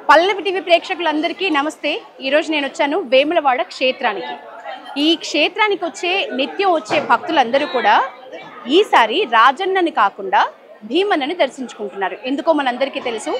పల్లవి TV ప్రేక్షకులందరికీ నమస్తే. ఈరోజు నేను వచ్చాను వేములవాడ క్షేత్రానికి. ఈ క్షేత్రానికి నిత్యం వచ్చే భక్తులందరూ కూడా ఈసారి రాజన్నని కాకుండా భీమన్నని దర్శించుకుంటున్నారు. ఎందుకో మనందరికీ తెలుసు,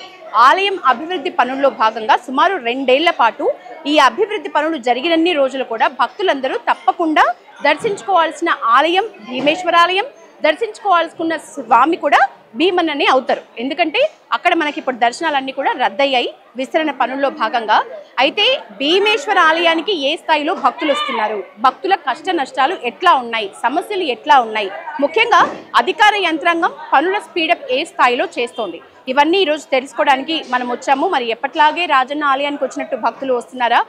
ఆలయం అభివృద్ధి పనుల్లో భాగంగా సుమారు 2 ఏళ్ల పాటు ఈ అభివృద్ధి పనులు జరిగినన్ని రోజులు కూడా భక్తులందరూ తప్పకుండా దర్శించుకోవాల్సిన ఆలయం భీమేశ్వరాలయం, దర్శించుకోవాల్సిన స్వామి కూడా భీమన్ననే అవుతారు. ఎందుకంటే అక్కడ మనకి ఇప్పుడు దర్శనాలన్నీ కూడా రద్దయ్యాయి విస్తరణ పనుల్లో భాగంగా. అయితే భీమేశ్వర ఆలయానికి ఏ స్థాయిలో భక్తులు వస్తున్నారు, భక్తుల కష్ట నష్టాలు ఎట్లా ఉన్నాయి, సమస్యలు ఎట్లా ఉన్నాయి, ముఖ్యంగా అధికార యంత్రాంగం పనుల స్పీడప్ ఏ స్థాయిలో చేస్తోంది, ఇవన్నీ ఈరోజు తెలుసుకోవడానికి మనం వచ్చాము. మరి ఎప్పట్లాగే రాజన్న ఆలయానికి వచ్చినట్టు భక్తులు వస్తున్నారా?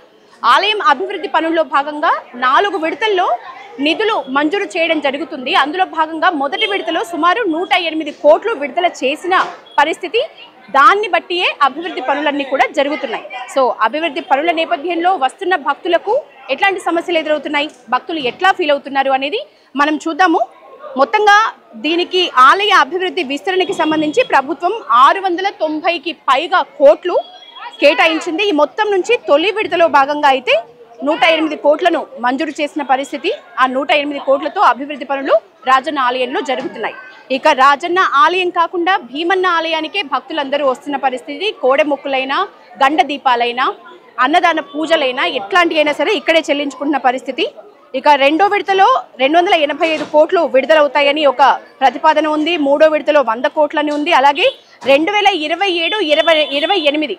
ఆలయం అభివృద్ధి పనుల్లో భాగంగా 4 విడతల్లో నిధులు మంజూరు చేయడం జరుగుతుంది. అందులో భాగంగా మొదటి విడతలో సుమారు 108 కోట్లు విడుదల చేసిన పరిస్థితి. దాన్ని బట్టియే అభివృద్ధి పనులన్నీ కూడా జరుగుతున్నాయి. సో అభివృద్ధి పనుల నేపథ్యంలో వస్తున్న భక్తులకు ఎట్లాంటి సమస్యలు ఎదురవుతున్నాయి, భక్తులు ఎట్లా ఫీల్ అవుతున్నారు అనేది మనం చూద్దాము. మొత్తంగా దీనికి ఆలయ అభివృద్ధి విస్తరణకి సంబంధించి ప్రభుత్వం 690కి పైగా కోట్లు కేటాయించింది. ఈ మొత్తం నుంచి తొలి విడతలో భాగంగా అయితే 108 కోట్లను మంజూరు చేసిన పరిస్థితి. ఆ 108 కోట్లతో అభివృద్ధి పనులు రాజన్న ఆలయంలో జరుగుతున్నాయి. ఇక రాజన్న ఆలయం కాకుండా భీమన్న ఆలయానికే భక్తులందరూ వస్తున్న పరిస్థితి. కోడె మొక్కులైనా, గండ దీపాలైనా, అన్నదాన పూజలైనా ఎట్లాంటి అయినా సరే ఇక్కడే చెల్లించుకుంటున్న పరిస్థితి. ఇక 2వ విడతలో 285 కోట్లు విడుదలవుతాయని ఒక ప్రతిపాదన ఉంది. 3వ విడతలో 100 కోట్లని ఉంది. అలాగే 2027-28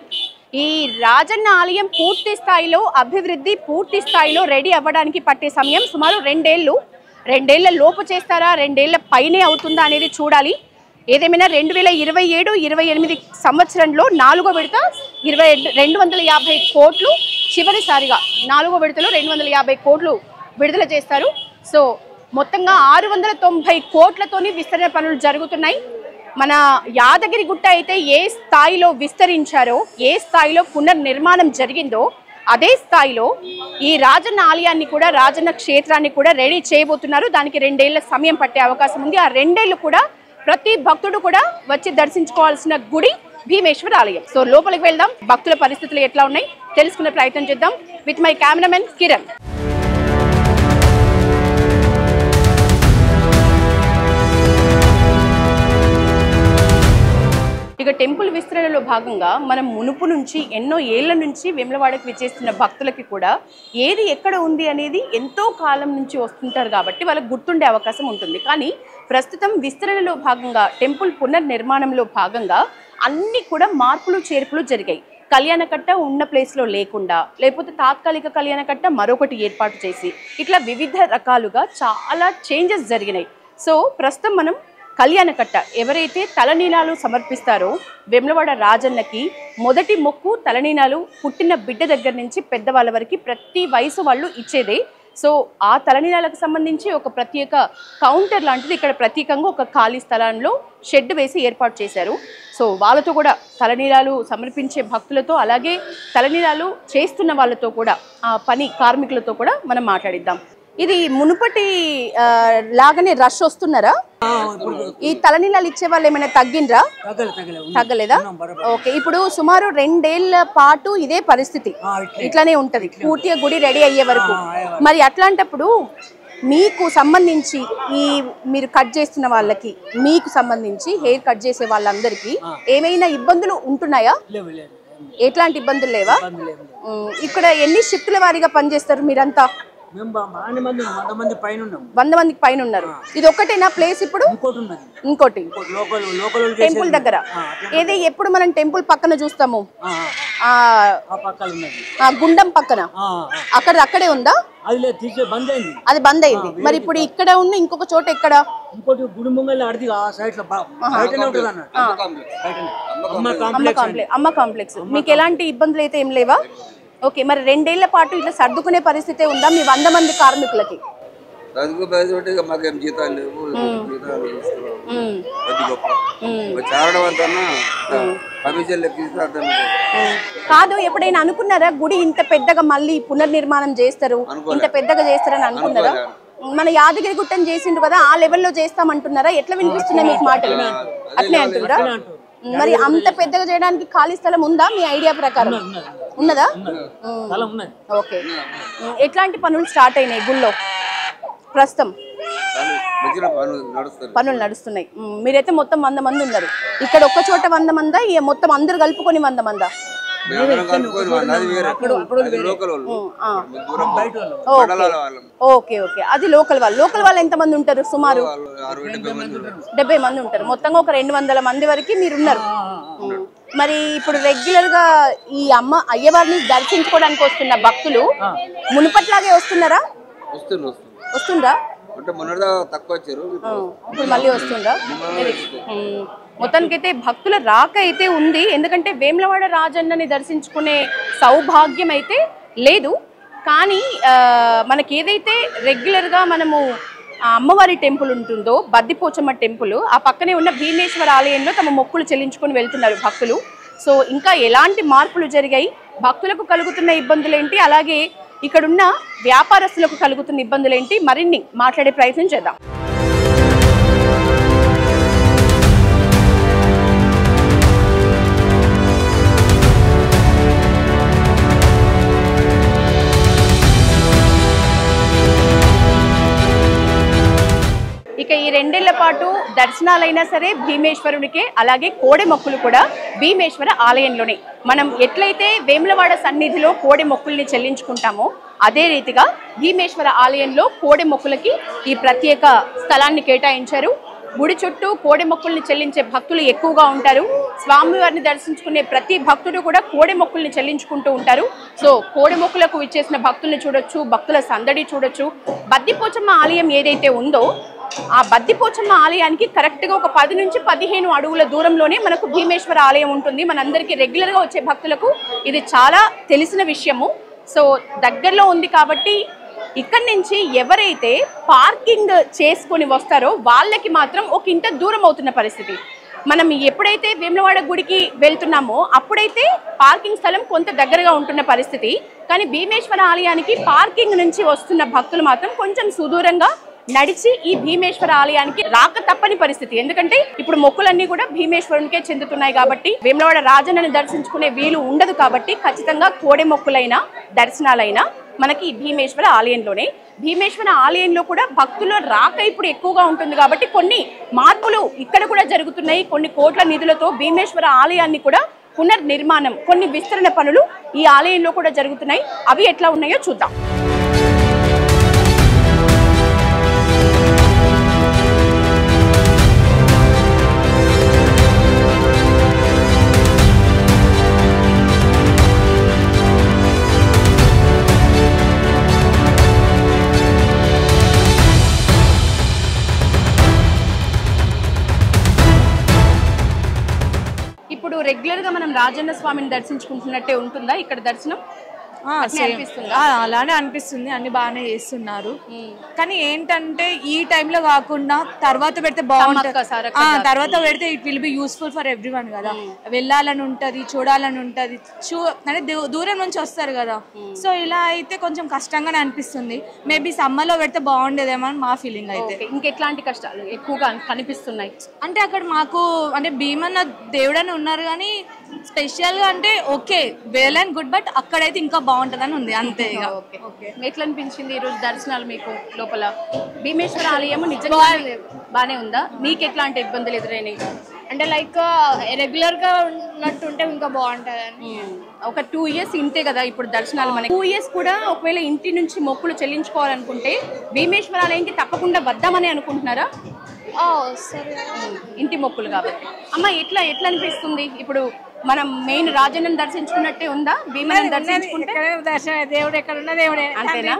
ఈ రాజన్న ఆలయం పూర్తి స్థాయిలో అభివృద్ధి పూర్తి స్థాయిలో రెడీ అవ్వడానికి పట్టే సమయం సుమారు 2 ఏళ్ళు. 2 ఏళ్ల లోపు చేస్తారా, 2 ఏళ్ల పైనే అవుతుందా అనేది చూడాలి. ఏదేమైనా 2027-28 సంవత్సరంలో 4వ విడత 250 కోట్లు, చివరిసారిగా 4వ విడతలో 250 కోట్లు విడుదల చేస్తారు. సో మొత్తంగా 690 కోట్లతోని విస్తరణ పనులు జరుగుతున్నాయి. మన యాదగిరి గుట్ట అయితే ఏ స్థాయిలో విస్తరించారో, ఏ స్థాయిలో పునర్నిర్మాణం జరిగిందో అదే స్థాయిలో ఈ రాజన్న ఆలయాన్ని కూడా, రాజన్న క్షేత్రాన్ని కూడా రెడీ చేయబోతున్నారు. దానికి 2 ఏళ్ల సమయం పట్టే అవకాశం ఉంది. ఆ 2 ఏళ్ళు కూడా ప్రతి భక్తుడు కూడా వచ్చి దర్శించుకోవాల్సిన గుడి భీమేశ్వర ఆలయం. సో లోపలికి వెళ్దాం, భక్తుల పరిస్థితులు ఎట్లా ఉన్నాయి తెలుసుకునే ప్రయత్నం చేద్దాం విత్ మై కెమెరామెన్ కిరణ్. ఇక టెంపుల్ విస్తరణలో భాగంగా మనం మునుపు నుంచి ఎన్నో ఏళ్ల నుంచి వేములవాడకి విచ్చేస్తున్న భక్తులకి కూడా ఏది ఎక్కడ ఉంది అనేది ఎంతో కాలం నుంచి వస్తుంటారు కాబట్టి వాళ్ళకి గుర్తుండే అవకాశం ఉంటుంది. కానీ ప్రస్తుతం విస్తరణలో భాగంగా టెంపుల్ పునర్నిర్మాణంలో భాగంగా అన్ని కూడా మార్పులు చేర్పులు జరిగాయి. కళ్యాణకట్ట ఉన్న ప్లేస్లో లేకుండా, లేకపోతే తాత్కాలిక కళ్యాణకట్ట మరొకటి ఏర్పాటు చేసి, ఇట్లా వివిధ రకాలుగా చాలా చేంజెస్ జరిగినాయి. సో ప్రస్తుతం మనం కళ్యాణకట్ట ఎవరైతే తలనీలాలు సమర్పిస్తారో వేములవాడ రాజన్నకి మొదటి మొక్కు తలనీలాలు పుట్టిన బిడ్డ దగ్గర నుంచి పెద్దవాళ్ళ వరకు ప్రతి వయసు వాళ్ళు ఇచ్చేదే. సో ఆ తలనీలాలకు సంబంధించి ఒక ప్రత్యేక కౌంటర్ లాంటిది ఇక్కడ ప్రత్యేకంగా ఒక ఖాళీ స్థలంలో షెడ్ వేసి ఏర్పాటు చేశారు. సో వాళ్ళతో కూడా తలనీలాలు సమర్పించే భక్తులతో, అలాగే తలనీలాలు చేస్తున్న వాళ్ళతో కూడా, ఆ పని కార్మికులతో కూడా మనం మాట్లాడిద్దాం. ఇది మునుపటి లాగానే రష్ వస్తున్నారా? ఈ తలనీలాలు ఇచ్చే వాళ్ళు ఏమైనా తగ్గిండ్రా? తగ్గలేదా? ఓకే. ఇప్పుడు సుమారు 2 ఏళ్ల పాటు ఇదే పరిస్థితి ఇట్లానే ఉంటది పూర్తిగా గుడి రెడీ అయ్యే వరకు. మరి అట్లాంటప్పుడు మీకు సంబంధించి ఈ మీరు కట్ చేస్తున్న వాళ్ళకి, మీకు సంబంధించి హెయిర్ కట్ చేసే వాళ్ళందరికీ ఏమైనా ఇబ్బందులు ఉంటున్నాయా? ఎట్లాంటి ఇబ్బందులు లేవా? ఇక్కడ ఎన్ని షిఫ్టుల వారీగా పనిచేస్తారు మీరంతా? 100 మందికి పైన ఉన్నారు. ఇది ఒక్కటేనా ప్లేస్? ఇప్పుడు ఇంకోటి టెంపుల్ దగ్గర ఏది ఎప్పుడు మనం టెంపుల్ పక్కన చూస్తాము, గుండం పక్కన అక్కడే ఉందా? అది బంద్ అయింది. మరి ఇప్పుడు ఇక్కడ ఉన్న ఇంకొక చోట ఎక్కడ? అమ్మ కాంప్లెక్స్. మీకు ఎలాంటి ఇబ్బందులు అయితే ఏం లేవా? ఓకే. మరి 2 ఏళ్ల పాటు ఇట్లా సర్దుకునే పరిస్థితి ఉందా మీ 100 మంది కార్మికులకి? కాదు, ఎప్పుడైనా అనుకున్నారా గుడి ఇంత పెద్దగా మళ్ళీ పునర్నిర్మాణం చేస్తారు, ఇంత పెద్దగా చేస్తారని అనుకున్నారా? మన యాదగిరి గుట్టని చేసిండు కదా, ఆ లెవెల్లో చేస్తామంటున్నారా? ఎట్లా వినిపిస్తున్నాయి మీకు మాటలు? అట్లే అంటున్నారా? మరి అంత పెద్దగా చేయడానికి ఖాళీ స్థలం ఉందా మీ ఐడియా ప్రకారం? ఉన్నదా? ఓకే. ఎట్లాంటి పనులు స్టార్ట్ అయినాయి గుళ్ళో ప్రస్తుతం? పనులు నడుస్తున్నాయి. మీరైతే మొత్తం 100 మంది ఉన్నారు ఇక్కడ. ఒక్క చోట 100 మందా? మొత్తం అందరు కలుపుకొని 100 మందా? ఓకే ఓకే, అది లోకల్ వాళ్ళు. లోకల్ వాళ్ళు ఎంత మంది ఉంటారు? సుమారు 70 మంది ఉంటారు. మొత్తంగా ఒక 200 మంది వరకు మీరు ఉన్నారు. మరి ఇప్పుడు రెగ్యులర్ గా ఈ అయ్యవారిని దర్శించుకోవడానికి వస్తున్న భక్తులు మునుపట్లాగే వస్తున్నారా? వస్తుందా? ఇప్పుడు మళ్ళీ వస్తుందా? మొత్తానికైతే భక్తుల రాక అయితే ఉంది. ఎందుకంటే వేములవాడ రాజన్నని దర్శించుకునే సౌభాగ్యం అయితే లేదు. కానీ మనకి ఏదైతే రెగ్యులర్గా మనము అమ్మవారి టెంపుల్ ఉంటుందో, బద్దిపోచమ్మ టెంపుల్, ఆ పక్కనే ఉన్న భీమేశ్వర ఆలయంలో తమ మొక్కులు చెల్లించుకొని వెళ్తున్నారు భక్తులు. సో ఇంకా ఎలాంటి మార్పులు జరిగాయి, భక్తులకు కలుగుతున్న ఇబ్బందులు ఏంటి, అలాగే ఇక్కడున్న వ్యాపారస్తులకు కలుగుతున్న ఇబ్బందులు ఏంటి, మరిన్ని మాట్లాడే ప్రయత్నం చేద్దాం. ఇక ఈ 2 ఏళ్ల పాటు దర్శనాలైనా సరే భీమేశ్వరునికే, అలాగే కోడె మొక్కులు కూడా భీమేశ్వర ఆలయంలోనే. మనం ఎట్లయితే వేములవాడ సన్నిధిలో కోడె మొక్కుల్ని చెల్లించుకుంటామో అదే రీతిగా భీమేశ్వర ఆలయంలో కోడె మొక్కులకి ఈ ప్రత్యేక స్థలాన్ని కేటాయించారు. గుడి చుట్టూ కోడె మొక్కుల్ని చెల్లించే భక్తులు ఎక్కువగా ఉంటారు. స్వామివారిని దర్శించుకునే ప్రతి భక్తుడు కూడా కోడె మొక్కుల్ని చెల్లించుకుంటూ ఉంటారు. సో కోడె మొక్కులకు విచ్చేసిన భక్తుల్ని చూడొచ్చు, భక్తుల సందడి చూడొచ్చు. బద్దిపోచమ్మ ఆలయం ఏదైతే ఉందో ఆ బద్దిపోచమ్మ ఆలయానికి కరెక్ట్గా ఒక 10 నుంచి 15 అడుగుల దూరంలోనే మనకు భీమేశ్వర ఆలయం ఉంటుంది. మనందరికీ రెగ్యులర్గా వచ్చే భక్తులకు ఇది చాలా తెలిసిన విషయము. సో దగ్గరలో ఉంది కాబట్టి ఇక్కడి నుంచి ఎవరైతే పార్కింగ్ చేసుకొని వస్తారో వాళ్ళకి మాత్రం ఒక ఇంత దూరం అవుతున్న పరిస్థితి. మనం ఎప్పుడైతే వేములవాడ గుడికి వెళ్తున్నామో అప్పుడైతే పార్కింగ్ స్థలం కొంత దగ్గరగా ఉంటున్న పరిస్థితి. కానీ భీమేశ్వర ఆలయానికి పార్కింగ్ నుంచి వస్తున్న భక్తులు మాత్రం కొంచెం సుదూరంగా నడిచి ఈ భీమేశ్వర ఆలయానికి రాక తప్పని పరిస్థితి. ఎందుకంటే ఇప్పుడు మొక్కులన్నీ కూడా భీమేశ్వరునికే చెందుతున్నాయి కాబట్టి వేములవాడ రాజన్నని దర్శించుకునే వీలు ఉండదు. కాబట్టి ఖచ్చితంగా కోడె మొక్కులైనా దర్శనాలైనా మనకి భీమేశ్వర ఆలయంలోనే. భీమేశ్వర ఆలయంలో కూడా భక్తుల రాక ఇప్పుడు ఎక్కువగా ఉంటుంది కాబట్టి కొన్ని మార్పులు ఇక్కడ కూడా జరుగుతున్నాయి. కొన్ని కోట్ల నిధులతో భీమేశ్వర ఆలయాన్ని కూడా పునర్నిర్మాణం, కొన్ని విస్తరణ పనులు ఈ ఆలయంలో కూడా జరుగుతున్నాయి. అవి ఎట్లా ఉన్నాయో చూద్దాం. ఇప్పుడు రెగ్యులర్ గా మనం రాజన్న స్వామిని దర్శించుకుంటున్నట్టే ఉంటుందా ఇక్కడ దర్శనం? అలానే అనిపిస్తుంది. అన్ని బాగానే చేస్తున్నారు. కానీ ఏంటంటే ఈ టైంలో కాకుండా తర్వాత పెడితే బాగుంటుంది. తర్వాత పెడితే it will be useful for everyone కదా. వెళ్ళాలని ఉంటది, చూడాలని ఉంటది. అంటే దూరం నుంచి వస్తారు కదా. సో ఇలా అయితే కొంచెం కష్టంగానే అనిపిస్తుంది. మేబీ సమ్మర్లో పెడితే బాగుండేదేమో అని మా ఫీలింగ్. అయితే ఇంకెట్లాంటి కష్టాలు ఎక్కువగా కనిపిస్తున్నాయి అంటే అక్కడ మాకు అంటే భీమన్న దేవుడని ఉన్నారు కానీ స్పెషల్ గా అంటే okay well and good, but అక్కడైతే ఇంకా బాగుంటదని ఉంది అంతే. ఎట్లా అనిపించింది ఈరోజు దర్శనాలు మీకు లోపల? భీమేశ్వర ఆలయం నిజంగా బానే ఉందా? మీకు ఎట్లాంటి ఇబ్బందులు ఎదురైనాయి? అంటే లైక్ రెగ్యులర్ గా ఉన్నట్టుంటే ఇంకా బాగుంటది. ఒక 2 years ఇంతే కదా ఇప్పుడు దర్శనాలు. మనకి 2 years కూడా ఒకవేళ ఇంటి నుంచి మొక్కులు చెల్లించుకోవాలనుకుంటే భీమేశ్వర ఆలయానికి తప్పకుండా వద్దామని అనుకుంటున్నారా? ఇంటి మొక్కులు కాబట్టి. అమ్మ ఎట్లా అనిపిస్తుంది ఇప్పుడు? మనం మెయిన్ రాజన్నని దర్శించుకున్నట్టే ఉందా? భీమని దర్శించుకుంటే దేవుడు ఎక్కడ ఉన్న దేవుడే అంతేనా?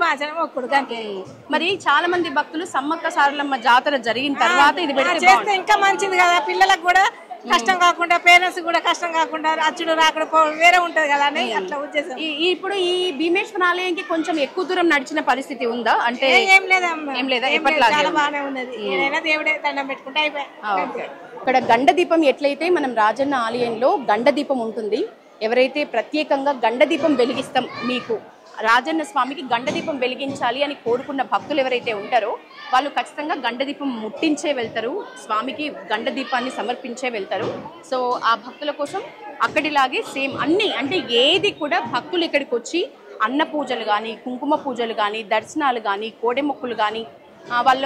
మరి చాలా మంది భక్తులు సమ్మక్క సారలమ్మ జాతర జరిగిన తర్వాత ఇది చేస్తే ఇంకా మంచిది కదా. పిల్లలకు కూడా కష్టం కాకుండా, పేరెంట్స్ కూడా కష్టం కాకుండా, అచ్చుడు రాకుండా వేరే ఉంటది కదా అని అట్లా ఉద్దేశం. ఇప్పుడు ఈ భీమేశ్వర ఆలయానికి కొంచెం ఎక్కువ దూరం నడిచిన పరిస్థితి ఉందా? అంటే ఏం లేదా, చాలా బాగానే ఉన్నది. ఏదైనా దేవుడే దండం పెట్టుకుంటే అయిపోయి. ఇక్కడ గండ దీపం ఎట్లయితే మనం రాజన్న ఆలయంలో గండ దీపం ఉంటుంది. ఎవరైతే ప్రత్యేకంగా గండ దీపం వెలిగిస్తాం మీకు రాజన్న స్వామికి గండదీపం వెలిగించాలి అని కోరుకున్న భక్తులు ఎవరైతే ఉంటారో వాళ్ళు ఖచ్చితంగా గండదీపం ముట్టించే వెళ్తారు, స్వామికి గండదీపాన్ని సమర్పించే వెళ్తారు. సో ఆ భక్తుల కోసం అక్కడిలాగే సేమ్ అన్నీ, అంటే ఏది కూడా భక్తులు ఇక్కడికి వచ్చి అన్న పూజలు కానీ, కుంకుమ పూజలు కానీ, దర్శనాలు కానీ, కోడె మొక్కులు కానీ, వాళ్ళ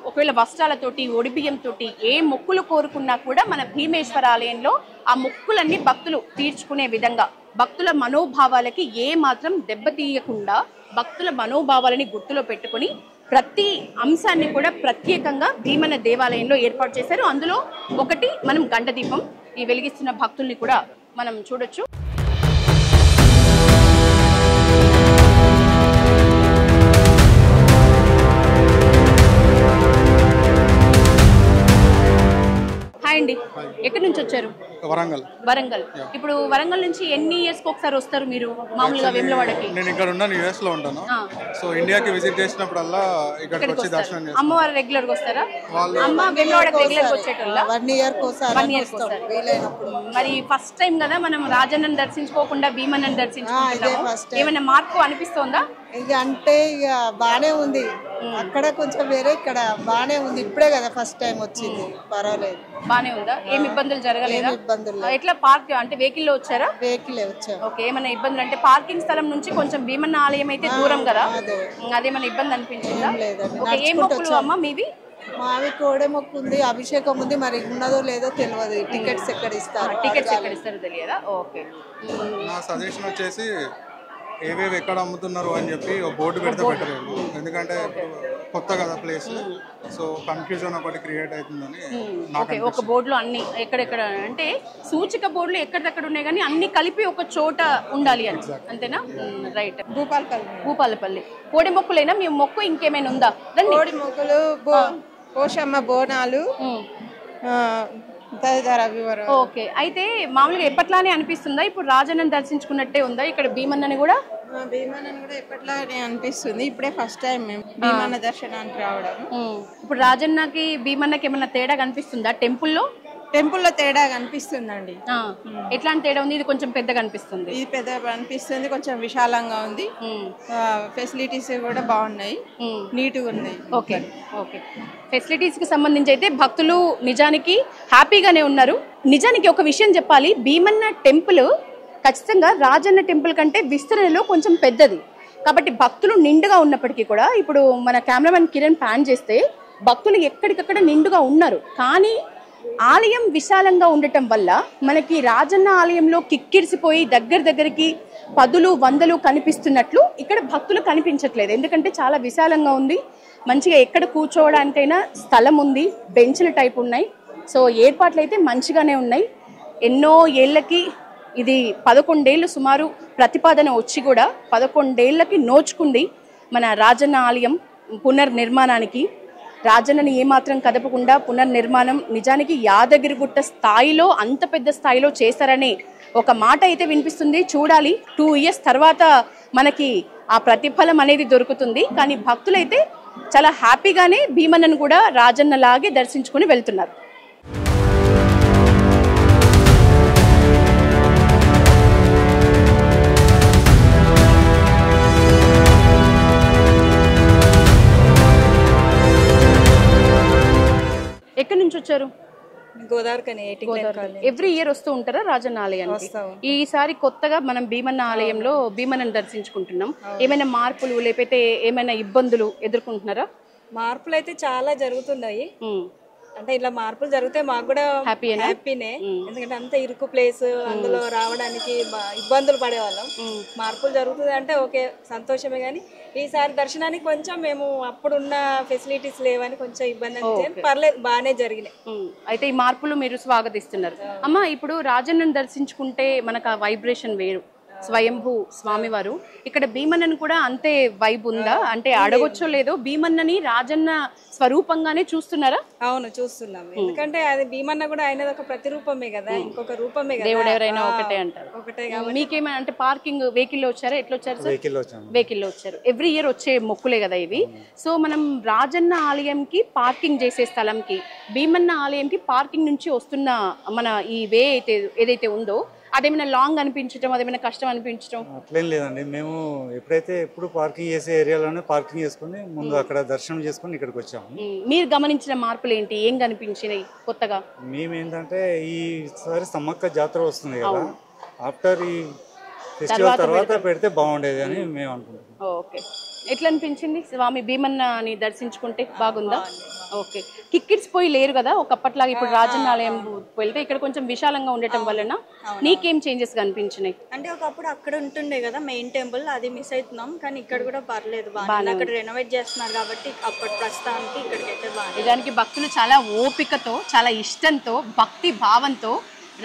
ఒకవేళ వస్త్రాలతోటి, ఒడిబియ్యంతోటి ఏ మొక్కులు కోరుకున్నా కూడా మన భీమేశ్వర ఆలయంలో ఆ మొక్కులన్నీ భక్తులు తీర్చుకునే విధంగా, భక్తుల మనోభావాలకి ఏ మాత్రం దెబ్బతీయకుండా భక్తుల మనోభావాలని గుర్తులో పెట్టుకుని ప్రతి అంశాన్ని కూడా ప్రత్యేకంగా భీమన్న దేవాలయంలో ఏర్పాటు చేశారు. అందులో ఒకటి మనం గండదీపం ఈ వెలిగిస్తున్న భక్తుల్ని కూడా మనం చూడొచ్చు. హాయ్ అండి, ఎక్కడి నుంచి వచ్చారు? వరంగల్. ఇప్పుడు వరంగల్ నుంచి ఎన్ని ఇయర్స్ కి ఒకసారి వస్తారు మీరు మామూలుగా వేములవాడకి? నేను ఇక్కడ ఉన్నాను, యుఎస్ లో ఉంటాను. సో ఇండియాకి విజిట్ చేసినప్పుడల్లా ఇక్కడికి వచ్చి దర్శనం చేస్తాను. అమ్మవారు రెగ్యులర్ గా వస్తారా? అమ్మ వేములవాడకి రెగ్యులర్ గా వచ్చేటోళ్ళ? 1 year కోసారి వీలైనప్పుడు. మరి ఫస్ట్ టైం కదా మనం రాజన్నని దర్శించుకోకుండా భీమన్నని దర్శించుకుంటున్నాము. ఏమైనా మార్పు అనిపిస్తోందా? ఇక అంటే ఇక బానే ఉంది, అక్కడ కొంచెం వేరే, ఇక్కడ బానే ఉంది. ఇప్పుడే కదా ఫస్ట్ టైం వచ్చింది, పర్వాలేదు, బానే ఉందా? ఏమి ఇబ్బందులు జరగలేదా? ఇబ్బందులు ఎట్లా పార్క్ అంటే వెహికల్ లో వచ్చారా? వెహికల్ వచ్చారు. ఓకే, ఏమైనా ఇబ్బందులు అంటే పార్కింగ్ స్థలం నుంచి కొంచెం భీమన్న ఆలయం అయితే దూరం కదా, అదేమైనా ఇబ్బంది అనిపించిందా? ఓకే, ఏ మొక్కులు అమ్మ మీవి? మావి కోడె మొక్కు ఉంది, అభిషేకం ఉంది, మరి ఉన్నదో లేదో తెలియదు. టికెట్స్ ఎక్కడ ఇస్తారు? టికెట్స్ ఎక్కడ ఇస్తారో తెలియదా? ఓకే, నా సజెషన్ వచ్చేసి ఏవేవి ఎక్కడ అమ్ముతున్నారు అని చెప్పి ఒక బోర్డు పెడితే బెటర్. ఎందుకంటే కొత్త కదా ప్లేస్, సో కన్ఫ్యూజన్ ఒకటి క్రియేట్ అవుతుందని. ఓకే, ఒక బోర్డులో అన్ని ఎక్కడెక్కడ అంటే సూచిక బోర్డులు ఎక్కడెక్కడ ఉన్నాయి కానీ అన్ని కలిపి ఒక చోట ఉండాలి అని, అంతేనా? రైట్. భూపాలపల్లి కోడి మొక్కులేనా మీ మొక్కు? ఇంకేమైనా ఉందా? కోడి మొక్కులు, పోషమ్మ బోనాలు, ఓకే. అయితే మామూలుగా ఎప్పట్లానే అనిపిస్తుందా? ఇప్పుడు రాజన్నని దర్శించుకున్నట్టే ఉందా ఇక్కడ భీమన్నని కూడా? భీమన్నని కూడా ఎప్పట్లానే అనిపిస్తుంది. ఇప్పుడే ఫస్ట్ టైం మేము భీమన్న దర్శనానికి రావడం. ఇప్పుడు రాజన్నకి భీమన్నకి ఏమన్నా తేడా కనిపిస్తుందా టెంపుల్లో? టెంపుల్లో తేడా కనిపిస్తుందండి. ఎట్లాంటి తేడా ఉంది? ఇది కొంచెం పెద్దగా అనిపిస్తుంది. ఇది పెద్దగా అనిపిస్తుంది, కొంచెం విశాలంగా ఉంది, ఫెసిలిటీస్ కూడా బాగున్నాయి, నీట్గా ఉన్నాయి. ఓకే ఓకే, ఫెసిలిటీస్ కి సంబంధించి అయితే భక్తులు నిజానికి హ్యాపీగానే ఉన్నారు. నిజానికి ఒక విషయం చెప్పాలి, భీమన్న టెంపుల్ ఖచ్చితంగా రాజన్న టెంపుల్ కంటే విస్తరణలో కొంచెం పెద్దది కాబట్టి భక్తులు నిండుగా ఉన్నప్పటికీ కూడా, ఇప్పుడు మన కెమెరామెన్ కిరణ్ ప్యాన్ చేస్తే భక్తులు ఎక్కడికక్కడ నిండుగా ఉన్నారు. కానీ ఆలయం విశాలంగా ఉండటం వల్ల మనకి రాజన్న ఆలయంలో కిక్కిరిసిపోయి దగ్గరికి 10, 100 కనిపిస్తున్నట్లు ఇక్కడ భక్తులు కనిపించట్లేదు. ఎందుకంటే చాలా విశాలంగా ఉంది, మంచిగా ఎక్కడ కూర్చోవడానికైనా స్థలం ఉంది, బెంచ్ల టైప్ ఉన్నాయి. సో ఏర్పాట్లు అయితే మంచిగానే ఉన్నాయి. ఎన్నో ఏళ్ళకి ఇది 11 ఏళ్ళు సుమారు ప్రతిపాదన వచ్చి కూడా 11 ఏళ్ళకి నోచుకుంది మన రాజన్న ఆలయం పునర్నిర్మాణానికి. రాజన్నని ఏమాత్రం కదపకుండా పునర్నిర్మాణం నిజానికి యాదగిరిగుట్ట స్థాయిలో, అంత పెద్ద స్థాయిలో చేస్తారనే ఒక మాట అయితే వినిపిస్తుంది. చూడాలి, 2 years తర్వాత మనకి ఆ ప్రతిఫలం అనేది దొరుకుతుంది. కానీ భక్తులైతే చాలా హ్యాపీగానే భీమన్నను కూడా రాజన్నలాగే దర్శించుకుని వెళ్తున్నారు. ఎక్కడి నుంచి వచ్చారు? ఎవ్రీ ఇయర్ వస్తూ ఉంటారా రాజన్న ఆలయానికి? ఈసారి కొత్తగా మనం భీమన్న ఆలయంలో భీమన్నని దర్శించుకుంటున్నాం. ఏమైనా మార్పులు లేకపోతే ఏమైనా ఇబ్బందులు ఎదుర్కొంటున్నారా? మార్పులు అయితే చాలా జరుగుతున్నాయి. అంటే ఇలా మార్పులు జరిగితే మాకు కూడా హ్యాపీనే. ఎందుకంటే అంత ఇరుకు ప్లేస్, అందులో రావడానికి ఇబ్బందులు పడేవాళ్ళం. మార్పులు జరుగుతుంది అంటే ఓకే, సంతోషమే. కానీ ఈసారి దర్శనానికి కొంచెం మేము అప్పుడున్న ఫెసిలిటీస్ లేవని కొంచెం ఇబ్బంది అనిపించింది. పర్లేదు, బాగానే జరిగినాయి. అయితే ఈ మార్పులు మీరు స్వాగతిస్తున్నారు. అమ్మ, ఇప్పుడు రాజన్నను దర్శించుకుంటే మనకు ఆ వైబ్రేషన్ వేరు. స్వయంభూ స్వామివారు ఇక్కడ భీమన్నని కూడా అంతే వైబ్ ఉందా? అంటే అడగొచ్చో లేదో, భీమన్నని రాజన్న స్వరూపంగానే చూస్తున్నారా? అవును, చూస్తున్నాం. ఎందుకంటే అది భీమన్న కూడా ఆయన ఒక ప్రతిరూపమే కదా, ఇంకొక రూపమే కదా. దేవుడు ఎవరైనా ఒకటే అంటారు. ఒకటే. మీకేమైనా అంటే పార్కింగ్ వెహికల్ లో వచ్చారా? ఎట్లా వచ్చారు సార్? వెహికల్ లో వచ్చారు. ఎవ్రీ ఇయర్ వచ్చే మొక్కులే కదా ఇవి. సో మనం రాజన్న ఆలయంకి పార్కింగ్ చేసే స్థలంకి భీమన్న ఆలయంకి పార్కింగ్ నుంచి వస్తున్న మన ఈ వే ఏదైతే ఉందో అదేమైనా లాంగ్ అనిపించడం, అదేమైనా కష్టం అనిపించడం? అట్లేం లేదండి. మేము ఎప్పుడు పార్కింగ్ చేసే ఏరియాలోనే పార్కింగ్ చేసుకుని ముందు అక్కడ దర్శనం చేసుకుని ఇక్కడికి వచ్చాము. మీరు గమనించిన మార్పులు ఏంటి, ఏం కనిపించినాయి కొత్తగా? మేమేంటంటే ఈసారి సమ్మక్క జాతర వస్తుంది కదా, ఆఫ్టర్ ఈ ఫెస్టివల్ తర్వాత పెడితే బాగుండేది అని మేము అనుకుంటున్నాం. ఓకే, ఎట్లా అనిపించింది స్వామి భీమన్నని దర్శించుకుంటే? బాగుందా? ఓకే, కిక్కిడ్స్ పోయి లేరు కదా ఒకప్పట్లాగా, ఇప్పుడు రాజన్న ఆలయం వెళ్తే ఇక్కడ కొంచెం విశాలంగా ఉండటం వలన నీకేం చేంజెస్ కనిపించినాయి? అంటే ఒకప్పుడు అక్కడ ఉంటుండే కదా మెయిన్ టెంపుల్, అది మిస్ అవుతున్నాం, కానీ ఇక్కడ కూడా పర్లేదు బాగా, అక్కడ రెనోవేట్ చేస్తున్నారు కాబట్టి అప్పటి ప్రస్తుతానికి ఇక్కడికైతే బాగా. నిజానికి భక్తులు చాలా ఓపికతో, చాలా ఇష్టంతో, భక్తి భావంతో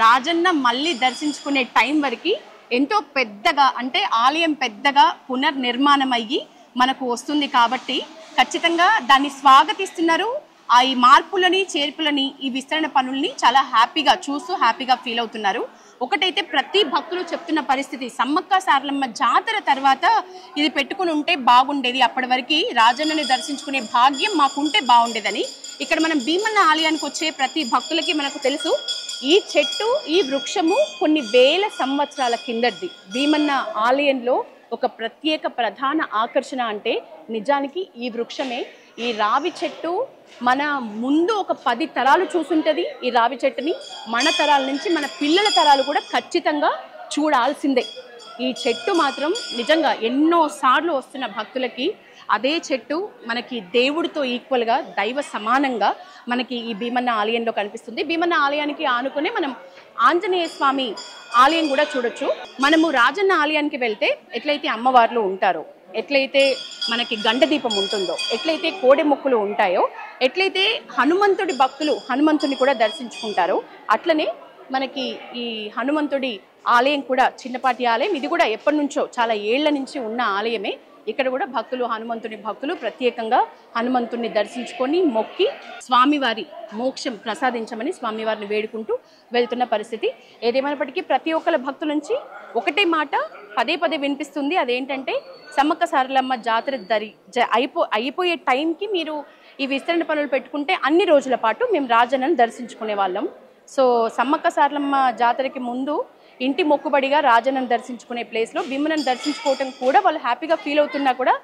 రాజన్న మళ్ళీ దర్శించుకునే టైం వరకు ఎంతో పెద్దగా, అంటే ఆలయం పెద్దగా పునర్నిర్మాణం అయ్యి మనకు వస్తుంది కాబట్టి ఖచ్చితంగా దాన్ని స్వాగతిస్తున్నారు. ఈ మార్పులని, చేర్పులని, ఈ విస్తరణ పనుల్ని చాలా హ్యాపీగా చూస్తూ హ్యాపీగా ఫీల్ అవుతున్నారు. ఒకటైతే ప్రతి భక్తులు చెప్తున్న పరిస్థితి, సమ్మక్క సారలమ్మ జాతర తర్వాత ఇది పెట్టుకుని ఉంటే బాగుండేది, అప్పటి వరకు రాజన్నని దర్శించుకునే భాగ్యం మాకుంటే బాగుండేదని. ఇక్కడ మనం భీమన్న ఆలయానికి వచ్చే ప్రతి భక్తులకి మనకు తెలుసు, ఈ చెట్టు, ఈ వృక్షము కొన్ని వేల సంవత్సరాల కిందది. భీమన్న ఆలయంలో ఒక ప్రత్యేక ప్రధాన ఆకర్షణ అంటే నిజానికి ఈ వృక్షమే. ఈ రావి చెట్టు మన ముందు ఒక 10 తరాలు చూసుంటది. ఈ రావి చెట్టుని మన తరాల నుంచి మన పిల్లల తరాలు కూడా ఖచ్చితంగా చూడాల్సిందే. ఈ చెట్టు మాత్రం నిజంగా ఎన్నోసార్లు వస్తున్న భక్తులకి అదే చెట్టు మనకి దేవుడితో ఈక్వల్గా, దైవ సమానంగా మనకి ఈ భీమన్న ఆలయంలో కనిపిస్తుంది. భీమన్న ఆలయానికి ఆనుకునే మనం ఆంజనేయ స్వామి ఆలయం కూడా చూడొచ్చు. మనము రాజన్న ఆలయానికి వెళ్తే ఎట్లయితే అమ్మవార్లు ఉంటారో, ఎట్లయితే మనకి గండ దీపం ఉంటుందో, ఎట్లయితే కోడె మొక్కులు ఉంటాయో, ఎట్లయితే హనుమంతుడి భక్తులు హనుమంతుడిని కూడా దర్శించుకుంటారో, అట్లనే మనకి ఈ హనుమంతుడి ఆలయం కూడా చిన్నపాటి ఆలయం. ఇది కూడా ఎప్పటి నుంచో చాలా ఏళ్ల నుంచి ఉన్న ఆలయమే. ఇక్కడ కూడా హనుమంతుని భక్తులు ప్రత్యేకంగా హనుమంతుడిని దర్శించుకొని మొక్కి స్వామివారి మోక్షం ప్రసాదించమని స్వామివారిని వేడుకుంటూ వెళ్తున్న పరిస్థితి. ఏదేమైనప్పటికీ ప్రతి ఒక్కరి భక్తుల నుంచి ఒకటే మాట పదే పదే వినిపిస్తుంది, అదేంటంటే సమ్మక్క సారలమ్మ జాతర అయిపోయే టైంకి మీరు ఈ విస్తరణ పనులు పెట్టుకుంటే అన్ని రోజుల పాటు మేము రాజన్నను దర్శించుకునే వాళ్ళం. సో సమ్మక్క సారలమ్మ జాతరకి ముందు ఇంటి మొక్కుబడిగా రాజన్నను దర్శించుకునే ప్లేస్లో భీమన్నను దర్శించుకోవటం కూడా వాళ్ళు హ్యాపీగా ఫీల్ అవుతున్నా కూడా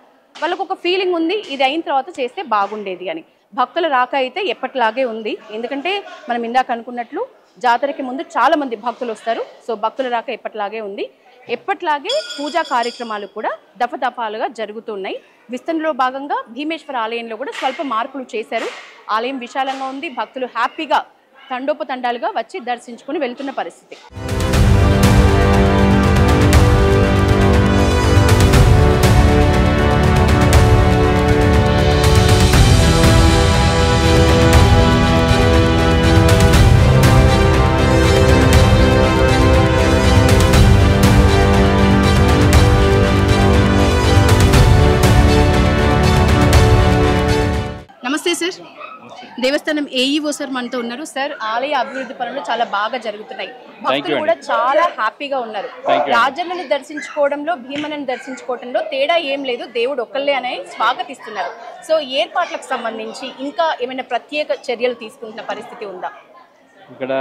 వాళ్ళకు ఒక ఫీలింగ్ ఉంది, ఇది అయిన తర్వాత చేస్తే బాగుండేది అని. భక్తుల రాక అయితే ఎప్పటిలాగే ఉంది. ఎందుకంటే మనం ఇందాక అనుకున్నట్లు జాతరకి ముందు చాలా మంది భక్తులు వస్తారు. సో భక్తుల రాక ఎప్పటిలాగే ఉంది. ఎప్పటిలాగే పూజా కార్యక్రమాలు కూడా దఫదఫాలుగా జరుగుతున్నాయి. విస్తరణలో భాగంగా భీమేశ్వర ఆలయంలో కూడా స్వల్ప మార్పులు చేశారు. ఆలయం విశాలంగా ఉంది. భక్తులు హ్యాపీగా తండోపతండాలుగా వచ్చి దర్శించుకుని వెళ్తున్న పరిస్థితి. నమస్తే సార్, దేవస్థానం ఏఈఓ సార్ మనతో ఉన్నారు. సార్, ఆలయ అభివృద్ధి పనులు చాలా బాగా జరుగుతున్నాయి. భక్తులు కూడా చాలా హ్యాపీగా ఉన్నారు. రాజన్నని దర్శించుకోవడంలో, భీమన్నని దర్శించుకోవడంలో తేడా ఏం లేదు, దేవుడు ఒక్కళ్ళే అనే స్వాగతిస్తున్నారు. సో ఏర్పాట్లకు సంబంధించి ఇంకా ఏమైనా ప్రత్యేక చర్యలు తీసుకుంటున్న పరిస్థితి ఉందా? ఇక్కడ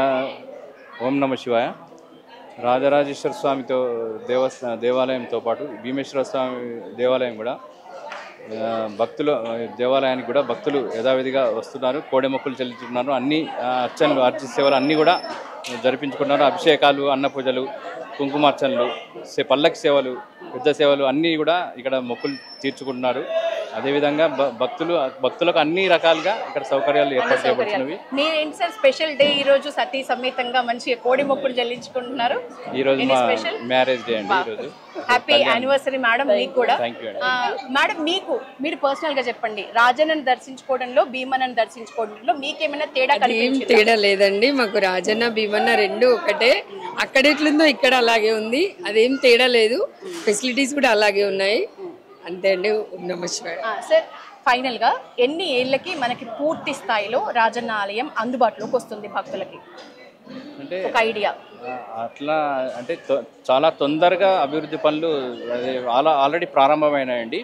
ఓం నమ శివాయ రాజరాజేశ్వర స్వామితో దేవాలయంతో పాటు భీమేశ్వర స్వామి దేవాలయం కూడా భక్తులు దేవాలయానికి కూడా భక్తులు యథావిధిగా వస్తున్నారు. కోడె మొక్కులు చెల్లించుకున్నారు. అన్ని అర్చనలు, అర్చన సేవలు అన్నీ కూడా జరిపించుకున్నారు. అభిషేకాలు, అన్న పూజలు, కుంకుమార్చనలు, పల్లకి సేవలు, పెద్ద సేవలు అన్నీ కూడా ఇక్కడ మొక్కులు తీర్చుకుంటున్నారు. అదేవిధంగా భక్తులకు అన్ని రకాలుగా ఇక్కడ సౌకర్యాలు ఏర్పాటు చేయబడుతున్నవి. మీరేంటి సార్ స్పెషల్ డే ఈ రోజు సతీ సమేతంగా మంచిగా కోడి మొక్కులు చెల్లించుకుంటున్నారు? ఈ రోజు మా మ్యారేజ్ డే అండి. ఈ రోజు హ్యాపీ యానివర్సరీ మేడం మీకు కూడా. మేడం, మీరు పర్సనల్ గా చెప్పండి, రాజన్నను దర్శించుకోవడంలో, భీమన్నను దర్శించుకోవడంలో మీకేమైనా తేడా కనిపించిందా? తేడా లేదండి, మాకు రాజన్న భీమన్న రెండు ఒకటే. అక్కడ ఎట్లుందో ఇక్కడ అలాగే ఉంది, అదేం తేడా లేదు. ఫెసిలిటీస్ కూడా అలాగే ఉన్నాయి, అంతే అండి. నమస్కారం సార్, ఫైనల్ గా ఎన్ని ఏళ్ళకి మనకి పూర్తి స్థాయిలో రాజన్న ఆలయం అందుబాటులోకి వస్తుంది భక్తులకి? అంటే ఒక ఐడియా అట్లా అంటే చాలా తొందరగా అభివృద్ధి పనులు ఆల్రెడీ ప్రారంభమైనాయండి.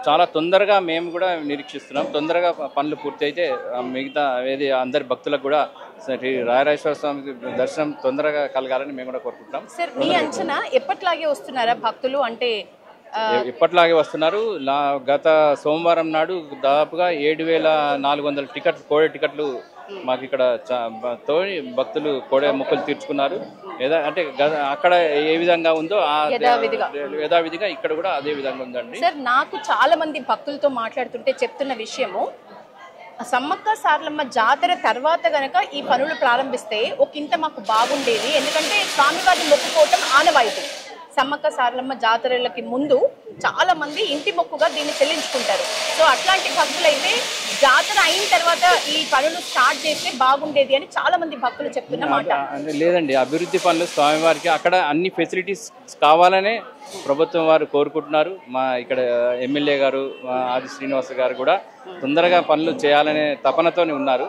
చాలా తొందరగా మేము కూడా నిరీక్షిస్తున్నాం. తొందరగా పనులు పూర్తి అయితే మిగతా ఏది అందరి భక్తులకు కూడా రాయరాజేశ్వర స్వామి దర్శనం తొందరగా కలగాలని మేము కూడా కోరుకుంటాం. సార్, మీ అంచనా ఎప్పట్లాగే వస్తున్నారా భక్తులు? అంటే ఇప్పట్లాగే వస్తున్నారు. గత సోమవారం నాడు దాదాపుగా 7,400 టికెట్లు, కోడే టికెట్లు మాకు ఇక్కడ భక్తులు కోడే మొక్కులు తీర్చుకున్నారు. అంటే అక్కడ ఏ విధంగా ఉందో యథావిధిగా ఇక్కడ కూడా అదే విధంగా ఉందండి. సార్, నాకు చాలా మంది భక్తులతో మాట్లాడుతుంటే చెప్తున్న విషయము, సమ్మక్క సారలమ్మ జాతర తర్వాత గనక ఈ పనులు ప్రారంభిస్తే ఒకంత మాకు బాగుండేది. ఎందుకంటే స్వామివారిని మొక్కుకోవటం ఆనవాయితీ. సమ్మక్క సారలమ్మ జాతరలకి ముందు చాలా మంది ఇంటి మొక్కుగా దీన్ని చెల్లించుకుంటారు. సో అట్లాంటి భక్తులైతే జాతర అయిన తర్వాత ఈ పనులు స్టార్ట్ చేస్తే బాగుండేది అని చాలా మంది భక్తులు చెప్తున్న మాట. లేదండి, అభివృద్ధి పనులు స్వామివారికి అక్కడ అన్ని ఫెసిలిటీస్ కావాలనే ప్రభుత్వం వారు కోరుకుంటున్నారు. మా ఇక్కడ ఎమ్మెల్యే గారు ఆది శ్రీనివాస్ గారు కూడా తొందరగా పనులు చేయాలనే తపనతోనే ఉన్నారు.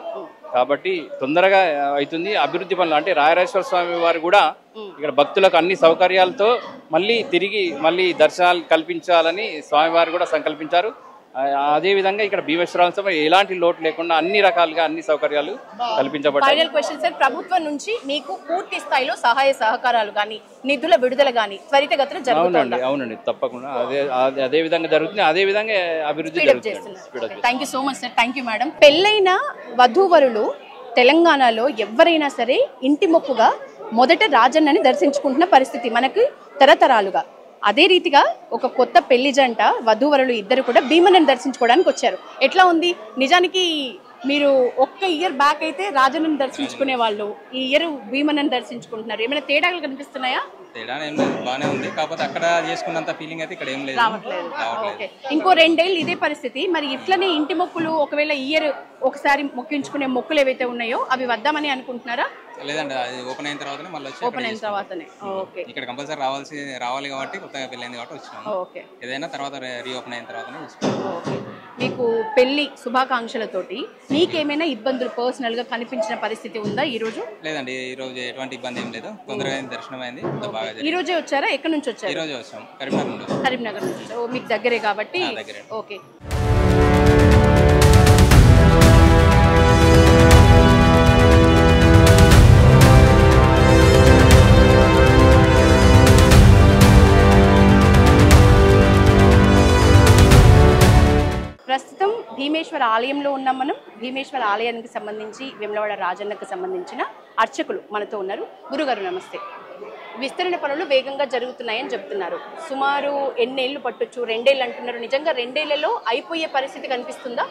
కాబట్టి తొందరగా అవుతుంది అభివృద్ధి పనులు. అంటే రాయరాజేశ్వర స్వామి వారు కూడా ఇక్కడ భక్తులకు అన్ని సౌకర్యాలతో మళ్ళీ దర్శనాలు కల్పించాలని స్వామివారు కూడా సంకల్పించారు. అదేవిధంగా ఇక్కడ భీమేశ్వర స్వామి ఎలాంటి లోటు లేకుండా అన్ని రకాలుగా అన్ని సౌకర్యాలు కల్పించబడ్డాయి. ఫైనల్ క్వశ్చన్ సార్, ప్రభుత్వం నుంచి మీకు పూర్తి స్థాయిలో సహాయ సహకారాలు కానీ నిధుల విడుదల కానీ త్వరితగతిన జరుగుతుంది? అవునండి, తప్పకుండా అదే విధంగా జరుగుతుంది. అదే విధంగా అభివృద్ధి జరుగుతుంది. Thank you so much sir. Thank you madam. పెళ్ళైన వధూవరులు తెలంగాణలో ఎవరైనా సరే ఇంటి మొక్కుగా మొదట రాజన్నని దర్శించుకుంటున్న పరిస్థితి మనకు తరతరాలుగా. అదే రీతిగా ఒక కొత్త పెళ్లి జంట వధూవరులు ఇద్దరు కూడా భీమన్నని దర్శించుకోవడానికి వచ్చారు. ఎట్లా ఉంది? నిజానికి మీరు ఒక్క ఇయర్ బ్యాక్ అయితే రాజన్నని దర్శించుకునే వాళ్ళు, ఈ ఇయర్ భీమన్నని దర్శించుకుంటున్నారు. ఏమైనా తేడాలు కనిపిస్తున్నాయా? తేడా ఏం లేదు, బాగానే ఉంది. కాకపోతే అక్కడ చేసుకున్నంత ఫీలింగ్ అయితే ఇక్కడ ఏం లేదు, రావట్లేదు. ఇంకో 2 ఏళ్ళు ఇదే పరిస్థితి. మరి ఇట్లనే ఇంటి మొక్కులు ఒకవేళ ఇయర్ ఒకసారి మొక్కించుకునే మొక్కులు ఏవైతే ఉన్నాయో అవి వద్దామని అనుకుంటున్నారా? లేదండి, అది ఓపెన్ అయిన తర్వాతనే మళ్ళీ వచ్చి ఓపెన్ అయిన తర్వాతనే. ఓకే, ఇక్కడ కంపల్సరీ రావాలి కాబట్టి కొత్తగా పెళ్ళైంది కాబట్టి వచ్చినాము. ఓకే, ఏదైనా తర్వాత రీఓపెన్ అయిన తర్వాతనే చూసుకుంటాం. ఓకే. మీకు పెళ్లి శుభాకాంక్షలతోటి మీకేమైనా ఇబ్బందులు పర్సనల్ గా కనిపించిన పరిస్థితి ఉందా ఈ రోజు? లేదండి, ఈ రోజు ఎటువంటి ఇబ్బంది ఏం లేదు. తొందరగా దర్శనం అయింది. ఈ రోజే వచ్చారా? ఎక్కడి నుంచి వచ్చారు? ఈ రోజే వచ్చాం, కరీంనగర్ నుండి. కరీంనగర్ నుంచి. మీకు దగ్గరే కాబట్టి ఓకే. ప్రస్తుతం భీమేశ్వర ఆలయంలో ఉన్నాం మనం. భీమేశ్వర ఆలయానికి సంబంధించి వేములవాడ రాజన్నకు సంబంధించిన అర్చకులు మనతో ఉన్నారు. గురుగారు నమస్తే. విస్తరణ పనులు వేగంగా జరుగుతున్నాయని చెప్తున్నారు. సుమారు ఎన్నేళ్లు పట్టొచ్చు? 2 ఏళ్ళు అంటున్నారు. నిజంగా 2 ఏళ్లలో అయిపోయే పరిస్థితి కనిపిస్తుందా?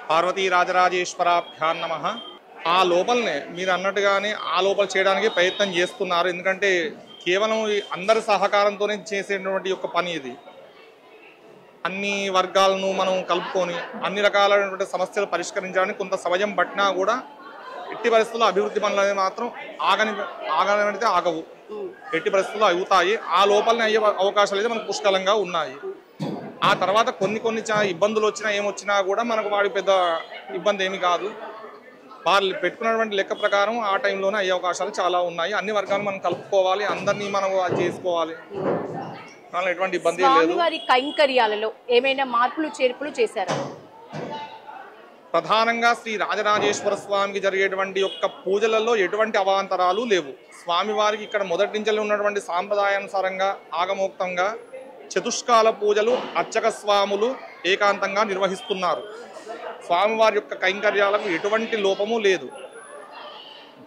పార్వతీ రాజరాజేశ్వరాభ్యాన్ నమః. ఆ లోపలనే మీరు అన్నట్టుగానే ఆ లోపల చేయడానికి ప్రయత్నం చేస్తున్నారు. ఎందుకంటే కేవలం అందరి సహకారంతోనే చేసేటువంటి ఒక పని ఇది. అన్ని వర్గాలను మనం కలుపుకొని అన్ని రకాలైనటువంటి సమస్యలు పరిష్కరించడానికి కొంత సమయం పట్టినా కూడా ఎట్టి పరిస్థితుల్లో అభివృద్ధి పనులు అనేది మాత్రం ఆగనితే ఆగవు. ఎట్టి పరిస్థితుల్లో అవుతాయి. ఆ లోపలనే అయ్యే అవకాశాలు అయితే మనకు పుష్కలంగా ఉన్నాయి. ఆ తర్వాత కొన్ని ఇబ్బందులు వచ్చినా ఏమొచ్చినా కూడా మనకు వాడి పెద్ద ఇబ్బంది ఏమి కాదు. వాళ్ళు పెట్టుకున్నటువంటి లెక్క ప్రకారం ఆ టైంలోనే అయ్యే అవకాశాలు చాలా ఉన్నాయి. అన్ని వర్గాలు మనం కలుపుకోవాలి, అందరినీ మనం చేసుకోవాలి. ఎటువంటి ఇబ్బంది లేదు. స్వామివారి కైంకర్యాలలో ఏమైనా మార్పులు చేర్పులు చేశారా? ప్రధానంగా శ్రీ రాజరాజేశ్వర స్వామికి జరిగేటువంటి యొక్క పూజలలో ఎటువంటి అవాంతరాలు లేవు. స్వామివారికి ఇక్కడ మొదటి నుంచి ఉన్నటువంటి సాంప్రదాయానుసారంగా ఆగమోక్తంగా చతుష్కాల పూజలు అర్చక స్వాములు ఏకాంతంగా నిర్వహిస్తున్నారు. స్వామివారి యొక్క కైంకర్యాలకు ఎటువంటి లోపము లేదు.